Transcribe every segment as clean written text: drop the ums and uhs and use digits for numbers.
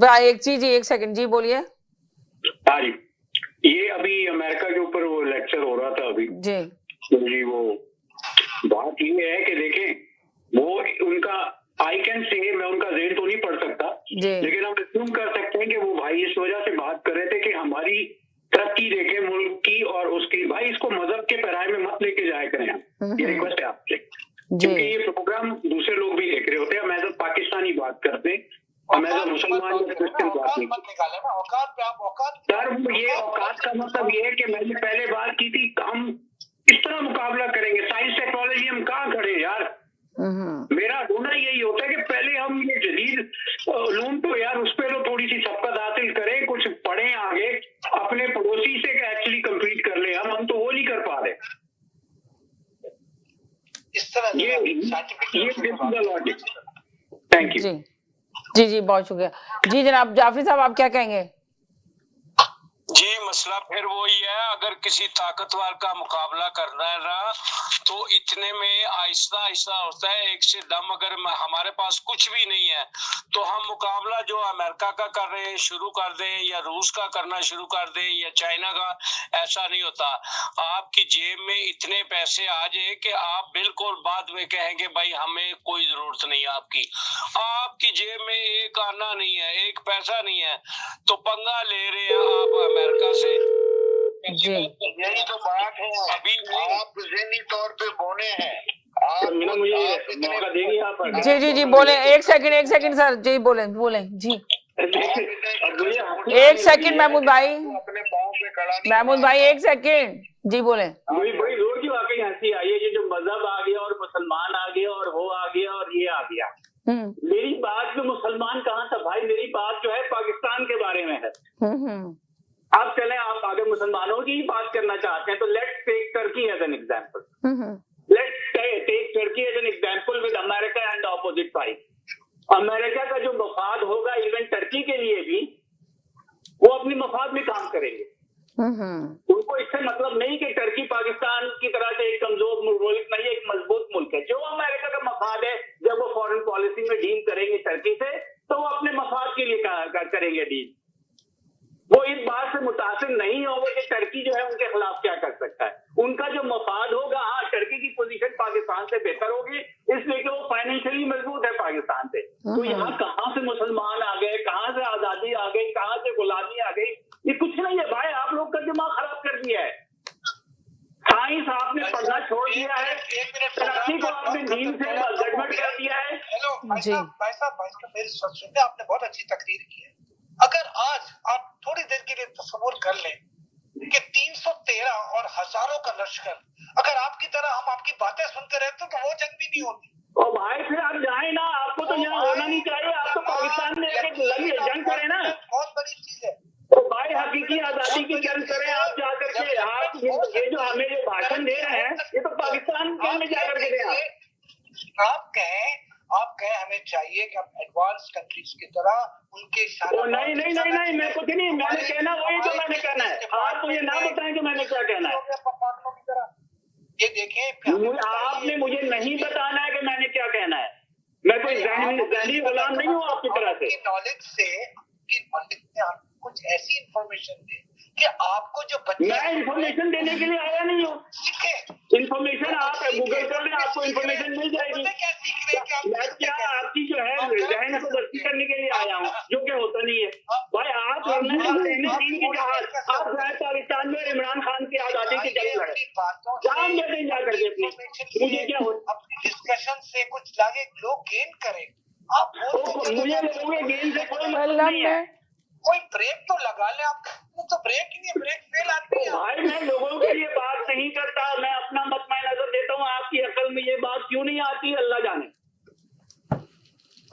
एक चीज, एक सेकंड जी, बोलिए। हाँ जी, ये अभी अमेरिका के ऊपर वो लेक्चर हो रहा था अभी जी जी। वो बात ये है कि देखें, वो उनका आई कैन से, मैं उनका ज़हन तो नहीं पढ़ सकता, लेकिन हम अस्यूम कर सकते हैं कि वो भाई इस वजह से बात कर रहे थे कि हमारी तरक्की देखे मुल्क की और उसकी। भाई इसको मजहब के पैराए में मत लेके जाया करें आप, ये रिक्वेस्ट है आपसे, क्योंकि ये प्रोग्राम दूसरे लोग भी देख रहे होते हैं। हम एज अ पाकिस्तानी बात करते हैं, हम एज अ मुसलमान या क्रिश्चियन बात नहीं। सर ये औकात का मतलब ये है कि मैंने पहले बात की थी, हम किस तरह मुकाबला करेंगे? साइंस टेक्नोलॉजी हम कहाँ खड़े यार? मेरा ढूंढना यही होता है कि पहले हम ये जदीद उलूम तो यार उस पर तो थोड़ी सी सबकत हासिल करें, कुछ पढ़ें, आगे अपने पड़ोसी से एक्चुअली कम्पीट कर ले। हम तो वो नहीं कर पा रहे। इस तरह ये लॉजिक। थैंक यू जी जी, बहुत शुक्रिया जी। जनाब जाफरी साहब, आप क्या कहेंगे? जी, मसला फिर वही है, अगर किसी ताकतवर का मुकाबला करना है ना, तो इतने में आहिस्ता आहिस्ता होता है। एक से दम अगर हमारे पास कुछ भी नहीं है तो हम मुकाबला जो अमेरिका का कर रहे हैं शुरू कर दें, या रूस का करना शुरू कर दें, या चाइना का, ऐसा नहीं होता। आपकी जेब में इतने पैसे आ जाए कि आप बिल्कुल बाद में कहेंगे भाई हमें कोई जरूरत नहीं आपकी। आपकी जेब में एक आना नहीं है, एक पैसा नहीं है, तो पंगा ले रहे हैं आप अमेरिका से। यही तो बात है, अभी आप ज़हनी तौर पे बोने हैं। आप मुझे मौका देंगे आप? जी जी जी, बोले। एक सेकंड सर जी, बोले जी। एक सेकंड महमूद भाई, अपने पाँव पे खड़ा नहीं। महमूद भाई एक सेकंड जी, बोले। मुझे बड़ी जोर की वाकई हंसी आई है, ये जो मजहब आ गया और मुसलमान आ गया और वो आ गया और ये आ गया। मेरी बात जो मुसलमान कहाँ था भाई? मेरी बात जो है पाकिस्तान के बारे में है। आप चले, आप अगर मुसलमानों की बात करना चाहते हैं तो let's take Turkey as an example. Let's take Turkey as an example with America and opposite side. America का जो मफाद होगा इवन टर्की के लिए भी, वो अपनी मफाद में काम करेंगे। उनको इससे मतलब नहीं कि टर्की पाकिस्तान की तरह से एक कमजोर मुल्क नहीं है, एक मजबूत मुल्क है। जो अमेरिका का मफाद है, जब वो फॉरेन पॉलिसी में डील करेंगे टर्की से, तो वो अपने मफाद के लिए करेंगे डील। वो इस बात से मुतासिर नहीं होंगे कि टर्की जो है उनके खिलाफ क्या कर सकता है। उनका जो मफाद होगा, हाँ टर्की की पोजीशन पाकिस्तान से बेहतर होगी इसलिए कि वो फाइनेंशियली मजबूत है पाकिस्तान से। तो यहाँ कहाँ से मुसलमान आ गए, कहाँ से आजादी आ गई, कहाँ से गुलामी आ गई? ये कुछ नहीं है भाई, आप लोग का दिमाग खराब कर दिया है। साइंस आपने पढ़ना छोड़ दिया है, तरक्की को आपने दीन से गड़बड़ कर दिया है। हेलो भाई साहब, मेरी सुनने आपने बहुत अच्छी तकरीर की है। अगर आज आप थोड़ी देर के लिए तस्वुर कर लें कि 313 और हजारों का लश्कर, अगर आपकी तरह हम आपकी बातें सुनते रहते तो वो जंग भी नहीं होती। ओ भाई फिर आप जाए ना, आपको तो यहाँ होना नहीं चाहिए। आप तो पाकिस्तान में एक जंग करें ना, बहुत बड़ी चीज है। तो भाई हकीकी आजादी की जंग करें आप जाकर के। आप ये जो हमें जो भाषण दे रहे हैं, ये तो पाकिस्तान में जाकर के दें। आप कहें हमें चाहिए कि हम एडवांस कंट्रीज की तरह उनके नहीं, मैं कुछ नहीं, मैंने कहना वही जो मैंने कहना है। आप मुझे ना बताएं कि मैंने क्या कहना है। ये देखें, आपने मुझे नहीं बताना है कि मैंने क्या कहना है। मैं कोई जहनी गुलाम नहीं हूँ आपकी तरह से। नॉलेज से कुछ ऐसी इंफॉर्मेशन दे कि आपको जो बच्चे, मैं इंफॉर्मेशन देने के लिए आया नहीं हूँ। इंफॉर्मेशन आप गूगल कर लें, आपको इंफॉर्मेशन मिल जाएगी। मैं क्या आपकी जो है जहन को बस्ती करने के लिए आया हूँ, जो कि होता नहीं है। भाई आप लड़ना चाहते हैं चीन की जहाज, आप जाए पाकिस्तान में इमरान खान की आजादी की जंग लड़े, जान देते हैं जाकर के अपनी। मुझे क्या होता, अपनी डिस्कशन से कुछ लागे लोग गेन करें। आप मुझे लोगों के गेन से कोई मतलब नहीं है। कोई ब्रेक तो लगा ले, आप तो ब्रेक ही नहीं, ब्रेक फेल आती है। भाई मैं लोगों के लिए बात नहीं करता, मैं अपना मत नजर देता हूँ। आपकी अकल में ये बात क्यों नहीं आती, अल्लाह जाने,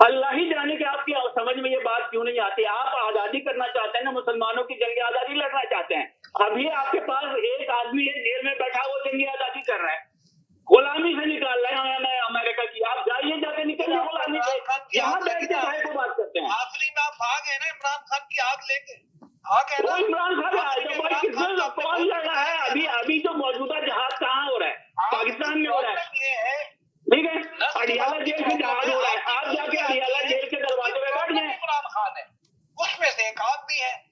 अल्लाह ही जाने कि आपकी समझ में ये बात क्यों नहीं आती। आप आजादी करना चाहते हैं ना, मुसलमानों की जंग आजादी लड़ना चाहते हैं। अभी आपके पास एक आदमी है जेल में बैठा, वो जंग आजादी कर रहा है, गुलामी से निकाल रहे हैं अमेरिका की। आप जाइए, जाके निकलिए गुलामी से, यहाँ बैठ के भाई को बात करते हैं। आखिरी में आप आ गए ना इमरान खान की आग लेके, आ गए ना। इमरान खान कौन लड़ रहा है? अभी जो मौजूदा जहाज कहाँ हो रहा है? पाकिस्तान में हो रहा है, ठीक है। अडियाला जेल से जहाज हो रहा है, आप जाके अडियाला जेल के दरवाजे में बैठ जाए। इमरान खान है, उसमें से एक आप भी हैं।